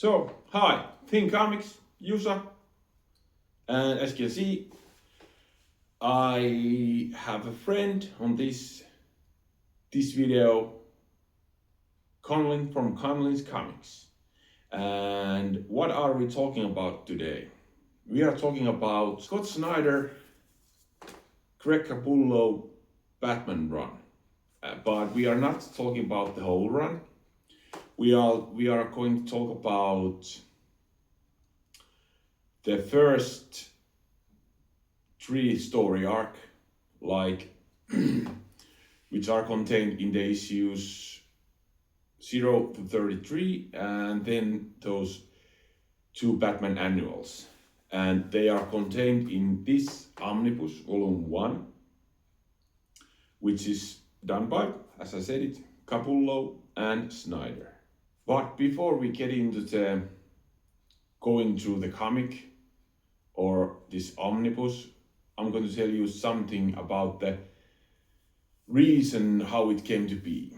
So, hi, Comics, Jusa, and as you can see, I have a friend on this video, Conlin from Conlinscomics. And what are we talking about today? We are talking about Scott Snyder, Capullo Batman run. But we are not talking about the whole run. We are going to talk about the first 3 story arc, like which are contained in the issues 0 to 33, and then those 2 Batman annuals. And they are contained in this omnibus, volume 1, which is done by, as I said it, Capullo and Snyder. But before we get into the going through the comic or this omnibus, I'm going to tell you something about the reason how it came to be.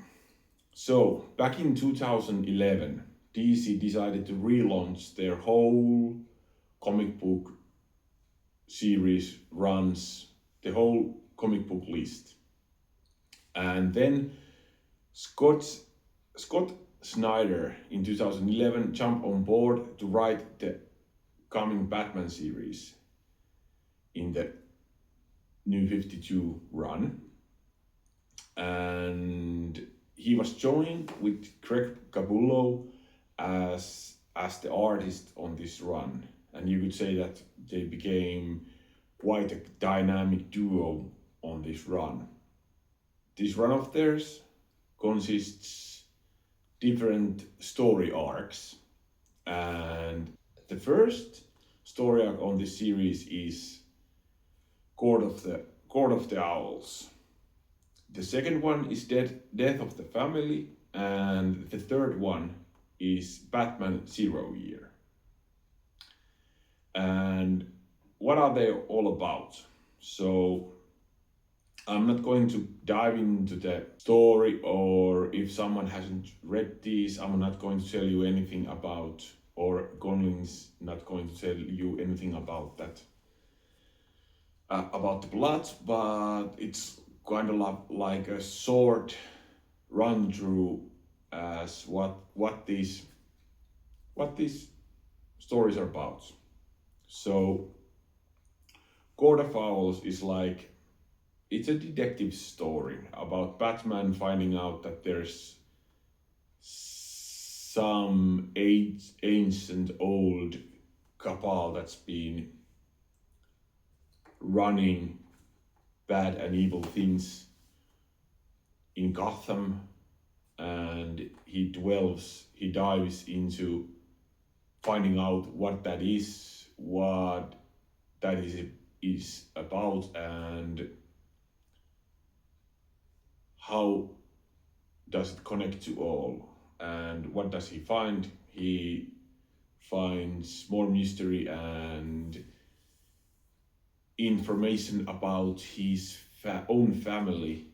So, back in 2011, DC decided to relaunch their whole comic book series runs, the whole comic book list. And then Scott Snyder in 2011 jumped on board to write the coming Batman series in the New 52 run. And he was joined with Capullo as the artist on this run. And you could say that they became quite a dynamic duo on this run. This run of theirs consists different story arcs, and the first story arc on this series is Court of the Owls. The second one is Death of the Family, and the third one is Batman 0 Year. And what are they all about? So I'm not going to dive into the story, or if someone hasn't read these, I'm not going to tell you anything about, or Conlin's not going to tell you anything about that, about the plot, but it's kind of like a short run through as what these stories are about. So Court of Owls is like, it's a detective story about Batman finding out that there's some ancient old cabal that's been running bad and evil things in Gotham, and he dives into finding out what that is about, and how does it connect to all, and what does he find? He finds more mystery and information about his own family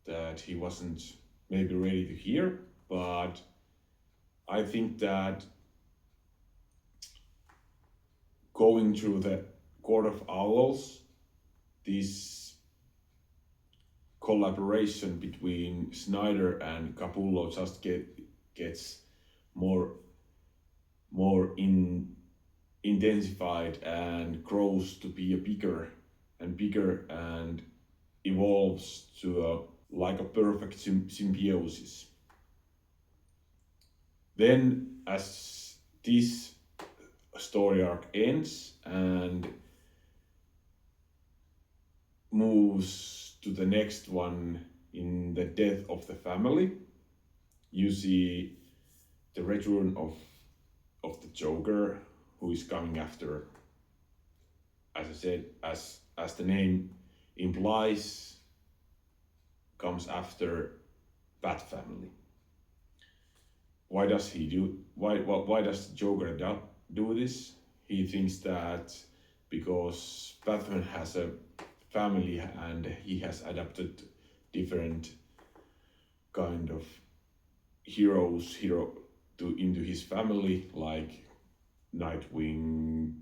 that he wasn't maybe ready to hear, but I think that going through the Court of Owls, this collaboration between Snyder and Capullo just gets more intensified and grows to be a bigger and evolves to like a perfect symbiosis. Then, as this story arc ends and moves to the next one in the Death of the Family, you see the return of the Joker, who is coming after, as I said, as the name implies, comes after Bat Family. Why does he do? Why does the Joker do this? He thinks that because Batman has a family and he has adopted different kind of into his family, like Nightwing,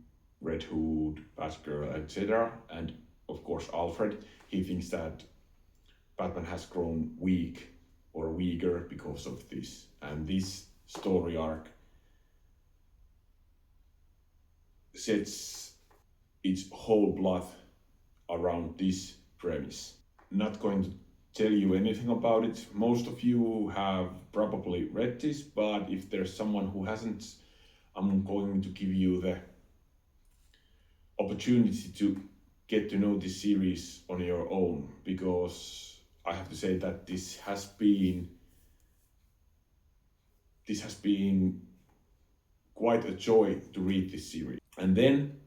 Red Hood, Batgirl, etc., and of course Alfred. He thinks that Batman has grown weak or weaker because of this, and this story arc sets its whole plot around this premise. Not going to tell you anything about it. Most of you have probably read this, but if there's someone who hasn't, I'm going to give you the opportunity to get to know this series on your own, because I have to say that this has been quite a joy to read this series. And then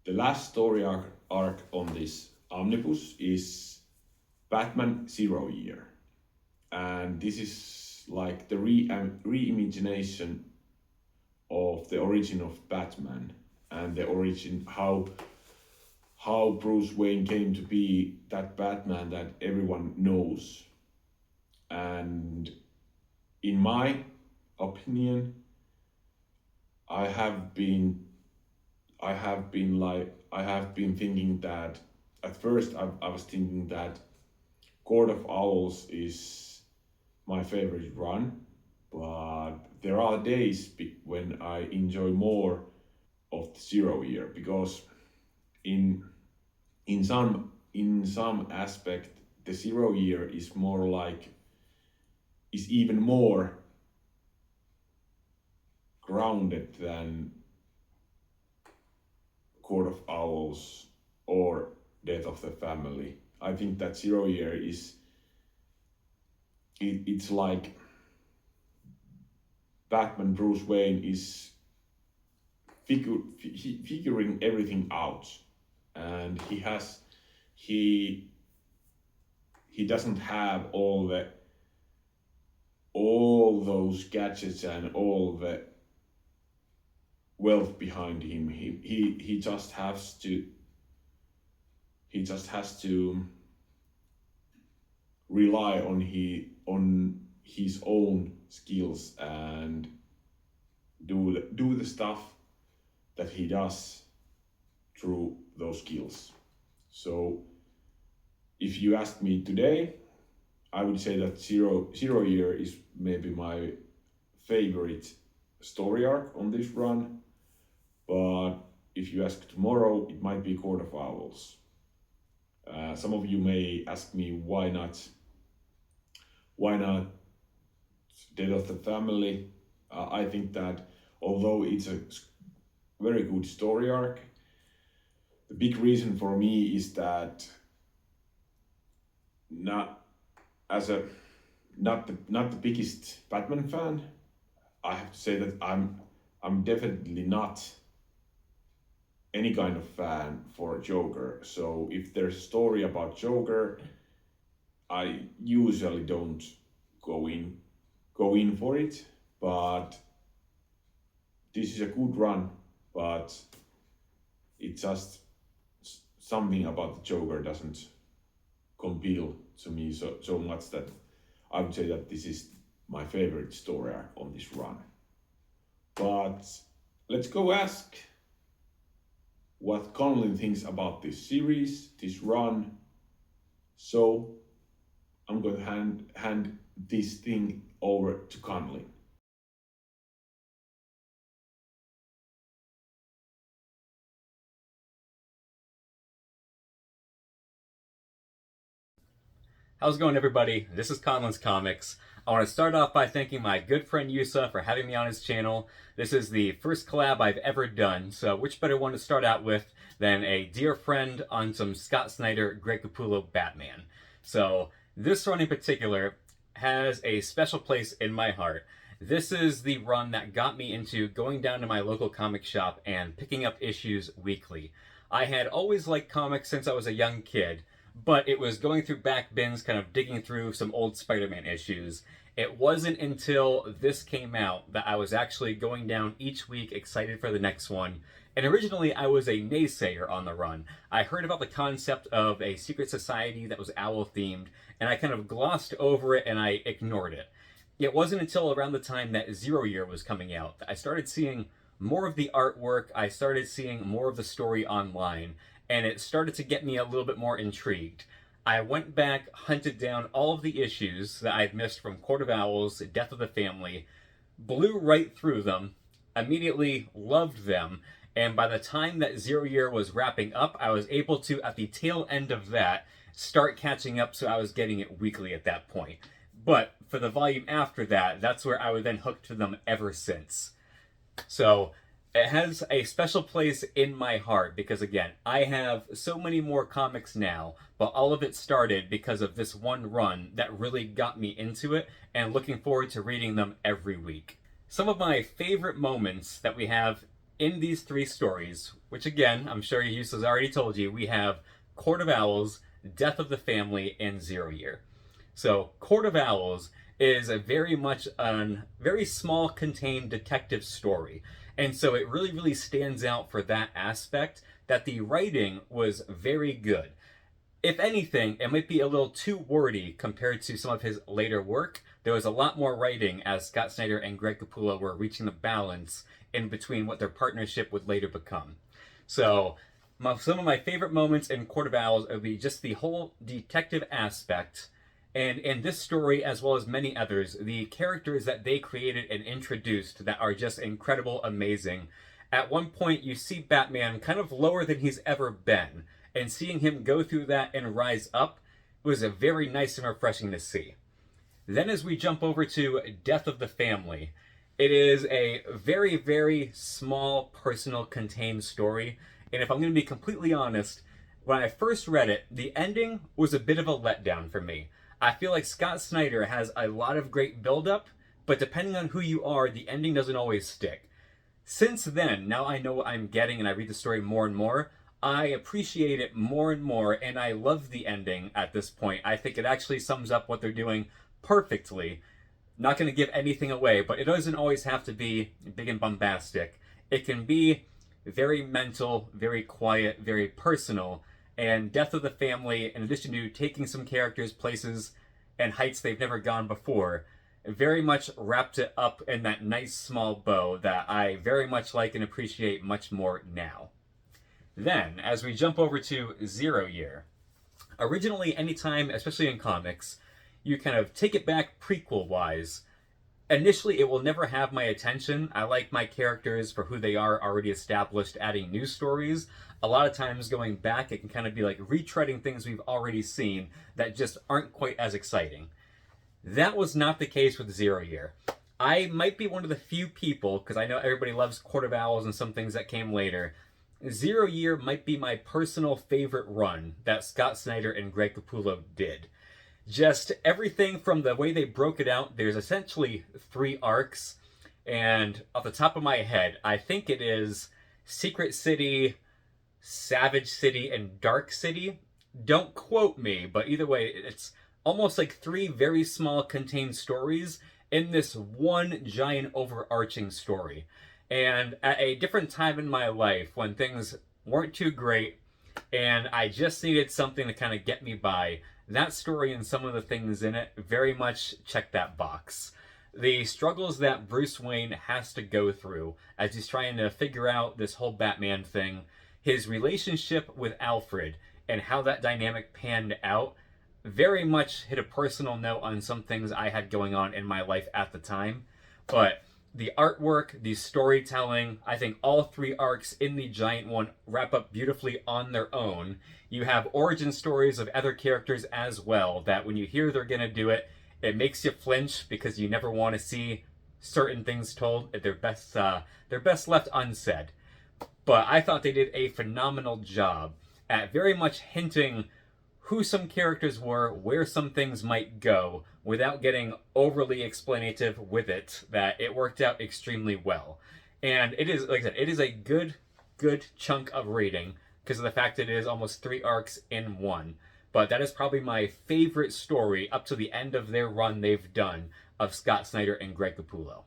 the last story arc on this omnibus is Batman Zero Year, and this is like the reimagination of the origin of Batman and the origin how Bruce Wayne came to be that Batman that everyone knows. And in my opinion, I have been thinking that at first I was thinking that Court of Owls is my favorite run, but there are days when I enjoy more of the Zero Year, because in some aspect the Zero Year is more like is even more grounded than Court of Owls or Death of the Family. I think that Zero Year is it's like Batman Bruce Wayne is figuring everything out, and he doesn't have all those gadgets and all the wealth behind him. He just has to rely on his own skills and do the stuff that he does through those skills. So if you ask me today, I would say that Zero Year is maybe my favorite story arc on this run, but if you ask tomorrow, it might be Court of Owls. Some of you may ask me why not Death of the Family. I think that although it's a very good story arc, the big reason for me is that not the biggest Batman fan, I have to say that I'm definitely not any kind of fan for Joker. So if there's a story about Joker, I usually don't go in for it. But this is a good run, but it's just something about the Joker doesn't compel to me so much that I would say that this is my favorite story arc on this run. But let's go ask what Conlin thinks about this series, this run. So I'm going to hand this thing over to Conlin. How's it going, everybody? This is Conlinscomics. I want to start off by thanking my good friend Yusa for having me on his channel. This is the first collab I've ever done, so which better one to start out with than a dear friend on some Scott Snyder, Capullo Batman. So this run in particular has a special place in my heart. This is the run that got me into going down to my local comic shop and picking up issues weekly. I had always liked comics since I was a young kid, but it was going through back bins, kind of digging through some old Spider-Man issues. It wasn't until this came out that I was actually going down each week excited for the next one. And originally I was a naysayer on the run. I heard about the concept of a secret society that was owl themed, and I kind of glossed over it and I ignored it. it wasn't until around the time that Zero Year was coming out that I started seeing more of the artwork, I started seeing more of the story online, and it started to get me a little bit more intrigued. I went back, hunted down all of the issues that I'd missed from Court of Owls, Death of the Family, blew right through them, immediately loved them, and by the time that Zero Year was wrapping up, I was able to, at the tail end of that, start catching up, so I was getting it weekly at that point. But for the volume after that, that's where I was then hooked to them ever since. So it has a special place in my heart because, again, I have so many more comics now, but all of it started because of this one run that really got me into it and looking forward to reading them every week. Some of my favorite moments that we have in these three stories, which again, I'm sure Yusa's already told you, we have Court of Owls, Death of the Family, and Zero Year. So, Court of Owls is a very much a very small contained detective story. And so it really, really stands out for that aspect that the writing was very good. If anything, it might be a little too wordy compared to some of his later work. There was a lot more writing as Scott Snyder and Greg Capullo were reaching the balance in between what their partnership would later become. So, some of my favorite moments in Court of Owls would be just the whole detective aspect. And in this story, as well as many others, the characters that they created and introduced that are just incredible, amazing. At one point, you see Batman kind of lower than he's ever been, and seeing him go through that and rise up was a very nice and refreshing to see. Then as we jump over to Death of the Family, it is a very, very small, personal, contained story. And if I'm going to be completely honest, when I first read it, the ending was a bit of a letdown for me. I feel like Scott Snyder has a lot of great build-up, but depending on who you are, the ending doesn't always stick. Since then, now I know what I'm getting and I read the story more and more, I appreciate it more and more, and I love the ending at this point. I think it actually sums up what they're doing perfectly. Not going to give anything away, but it doesn't always have to be big and bombastic. It can be very mental, very quiet, very personal, and Death of the Family, in addition to taking some characters, places, and heights they've never gone before, very much wrapped it up in that nice small bow that I very much like and appreciate much more now. Then, as we jump over to Zero Year, originally, anytime, especially in comics, you kind of take it back prequel-wise, initially it will never have my attention. I like my characters for who they are already established, adding new stories. A lot of times going back, it can kind of be like retreading things we've already seen that just aren't quite as exciting. That was not the case with Zero Year. I might be one of the few people, because I know everybody loves Court of Owls and some things that came later. Zero Year might be my personal favorite run that Scott Snyder and Greg Capullo did. Just everything from the way they broke it out, there's essentially 3 arcs, and off the top of my head, I think it is Secret City, Savage City, and Dark City. Don't quote me, but either way, it's almost like 3 very small contained stories in this one giant overarching story. And at a different time in my life, when things weren't too great, and I just needed something to kind of get me by, that story and some of the things in it very much check that box. The struggles that Bruce Wayne has to go through as he's trying to figure out this whole Batman thing, his relationship with Alfred, and how that dynamic panned out, very much hit a personal note on some things I had going on in my life at the time. But the artwork, the storytelling, I think all 3 arcs in the giant one wrap up beautifully on their own. You have origin stories of other characters as well, that when you hear they're gonna do it, it makes you flinch because you never want to see certain things told. They're best left unsaid. But I thought they did a phenomenal job at very much hinting who some characters were, where some things might go, without getting overly explanative with it, that it worked out extremely well. And it is, like I said, it is a good chunk of reading, because of the fact that it is almost 3 arcs in one. But that is probably my favorite story up to the end of their run they've done of Scott Snyder and Greg Capullo.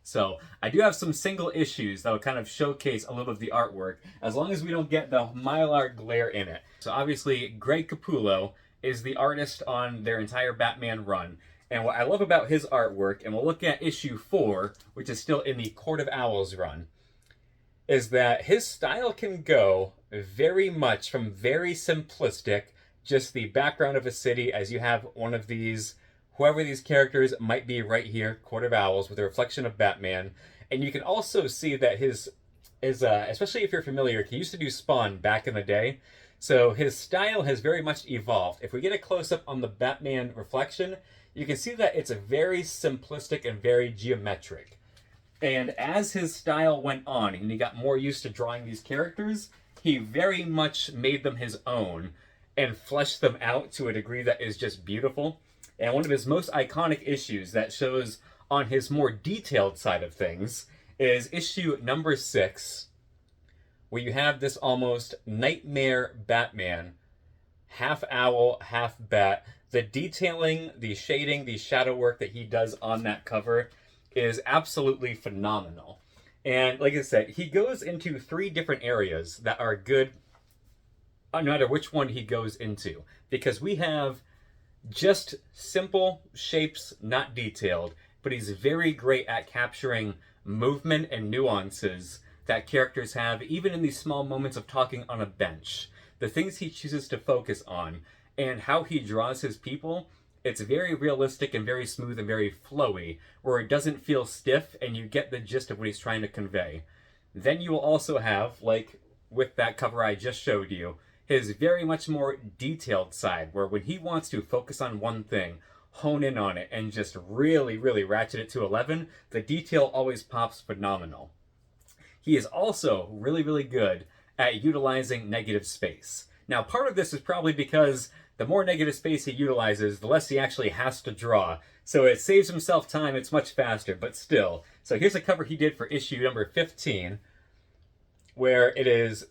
So I do have some single issues that will kind of showcase a little of the artwork, as long as we don't get the Mylar glare in it. So obviously, Greg Capullo is the artist on their entire Batman run. And what I love about his artwork, and we'll look at issue 4, which is still in the Court of Owls run, is that his style can go very much from very simplistic, just the background of a city, as you have one of these, whoever these characters might be right here, Court of Owls, with a reflection of Batman. And you can also see that his especially if you're familiar, he used to do Spawn back in the day. So his style has very much evolved. If we get a close-up on the Batman reflection, you can see that it's very simplistic and very geometric. And as his style went on and he got more used to drawing these characters, he very much made them his own and fleshed them out to a degree that is just beautiful. And one of his most iconic issues that shows on his more detailed side of things is issue number 6, where you have this almost nightmare Batman, half owl, half bat. The detailing, the shading, the shadow work that he does on that cover is absolutely phenomenal. And like I said, he goes into 3 different areas that are good no matter which one he goes into. Because we have just simple shapes, not detailed, but he's very great at capturing movement and nuances that characters have, even in these small moments of talking on a bench. The things he chooses to focus on and how he draws his people, it's very realistic and very smooth and very flowy, where it doesn't feel stiff and you get the gist of what he's trying to convey. Then you will also have, like with that cover I just showed you, his very much more detailed side, where when he wants to focus on one thing, hone in on it, and just really, really ratchet it to 11, the detail always pops phenomenal. He is also really, really good at utilizing negative space. Now, part of this is probably because the more negative space he utilizes, the less he actually has to draw. So it saves himself time, it's much faster, but still. So here's a cover he did for issue number 15, where it is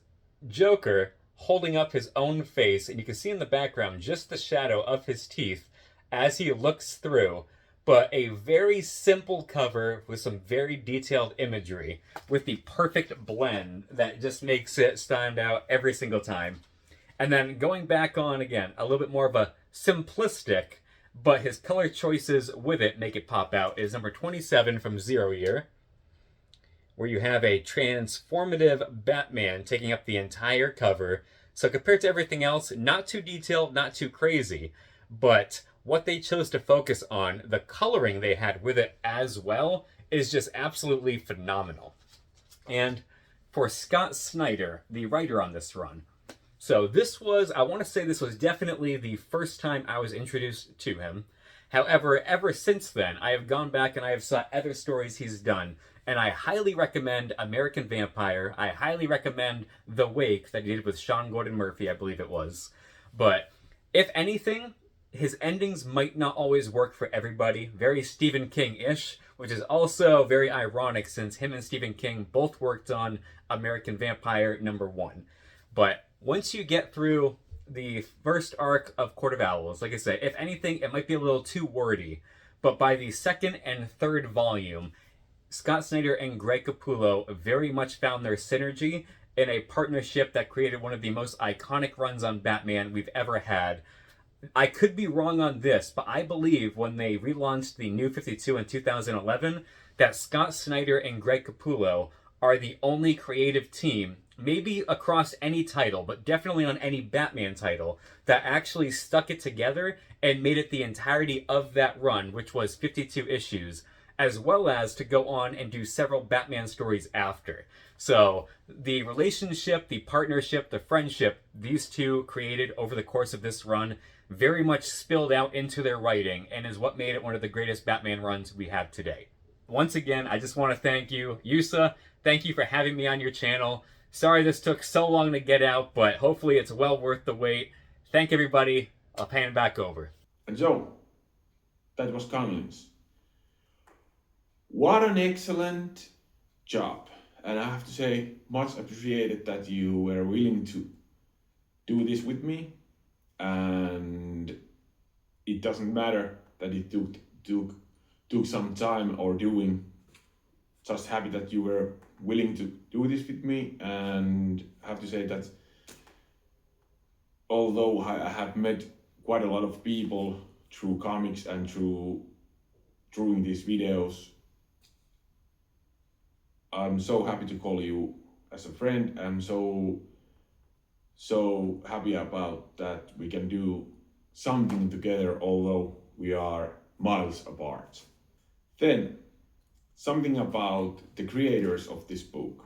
Joker holding up his own face, and you can see in the background just the shadow of his teeth as he looks through, but a very simple cover with some very detailed imagery with the perfect blend that just makes it stand out every single time. And then going back on again, a little bit more of a simplistic, but his color choices with it make it pop out, is number 27 from Zero Year, where you have a transformative Batman taking up the entire cover. So compared to everything else, not too detailed, not too crazy, but what they chose to focus on, the coloring they had with it as well, is just absolutely phenomenal. And for Scott Snyder, the writer on this run, so this was, I want to say this was definitely the first time I was introduced to him. However, ever since then, I have gone back and I have saw other stories he's done, and I highly recommend American Vampire. I highly recommend The Wake that he did with Sean Gordon Murphy, I believe it was. But if anything, his endings might not always work for everybody. Very Stephen King-ish, which is also very ironic since him and Stephen King both worked on American Vampire #1. But once you get through the first arc of Court of Owls, like I say, if anything, it might be a little too wordy. But by the second and third volume, Scott Snyder and Greg Capullo very much found their synergy in a partnership that created one of the most iconic runs on Batman we've ever had. I could be wrong on this, but I believe when they relaunched the New 52 in 2011, that Scott Snyder and Greg Capullo are the only creative team, maybe across any title, but definitely on any Batman title, that actually stuck it together and made it the entirety of that run, which was 52 issues, as well as to go on and do several Batman stories after. So the relationship, the partnership, the friendship these two created over the course of this run very much spilled out into their writing and is what made it one of the greatest Batman runs we have today. Once again, I just want to thank you. Yusa, thank you for having me on your channel. Sorry this took so long to get out, but hopefully it's well worth the wait. Thank everybody. I'll pan back over. And so, that was Conlin's. What an excellent job. And I have to say, much appreciated that you were willing to do this with me. And it doesn't matter that it took some time or doing. Just happy that you were willing to do this with me. And I have to say that although I have met quite a lot of people through comics and through drawing these videos. I'm so happy to call you as a friend. I'm so happy about that we can do something together, although we are miles apart. Then, something about the creators of this book.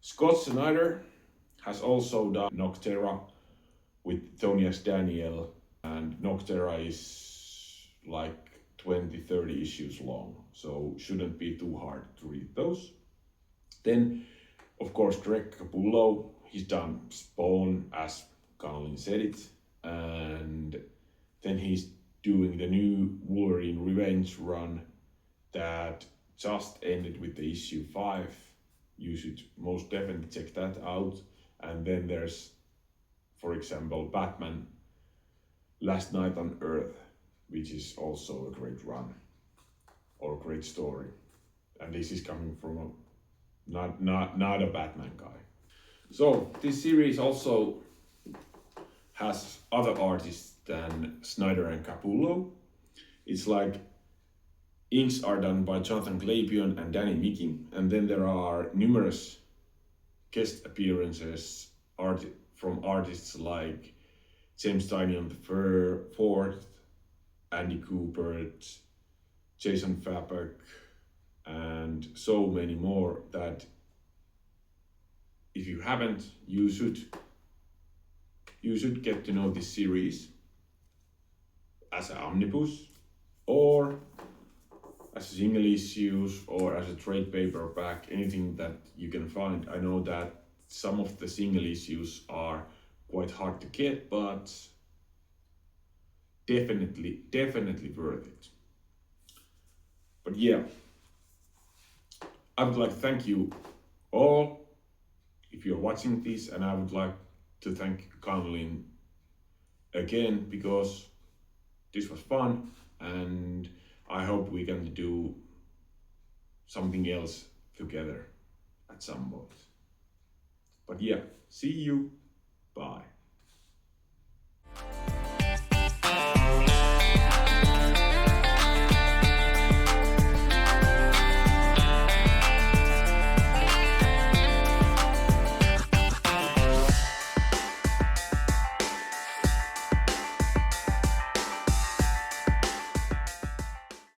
Scott Snyder has also done Noctera with Tony S. Daniel, and Noctera is like 20-30 issues long, so shouldn't be too hard to read those. Then, of course, Greg Capullo, he's done Spawn, as Conlin said it, and then he's doing the new Wolverine Revenge run that just ended with the issue 5. You should most definitely check that out. And then there's, for example, Batman Last Night on Earth, which is also a great run or a great story. And this is coming from not a Batman guy. So this series also has other artists than Snyder and Capullo. It's like inks are done by Jonathan Glapion and Danny Mickey, and then there are numerous guest appearances from artists like James Tynion IV, Andy Kubert, Jason Fabek, and so many more that if you haven't, you should get to know this series as an omnibus or as single issues or as a trade paperback, anything that you can find. I know that some of the single issues are quite hard to get, but definitely worth it. But yeah, I would like to thank you all if you're watching this, and I would like to thank Conlin again because this was fun, and I hope we can do something else together at some point. But yeah, see you. Bye.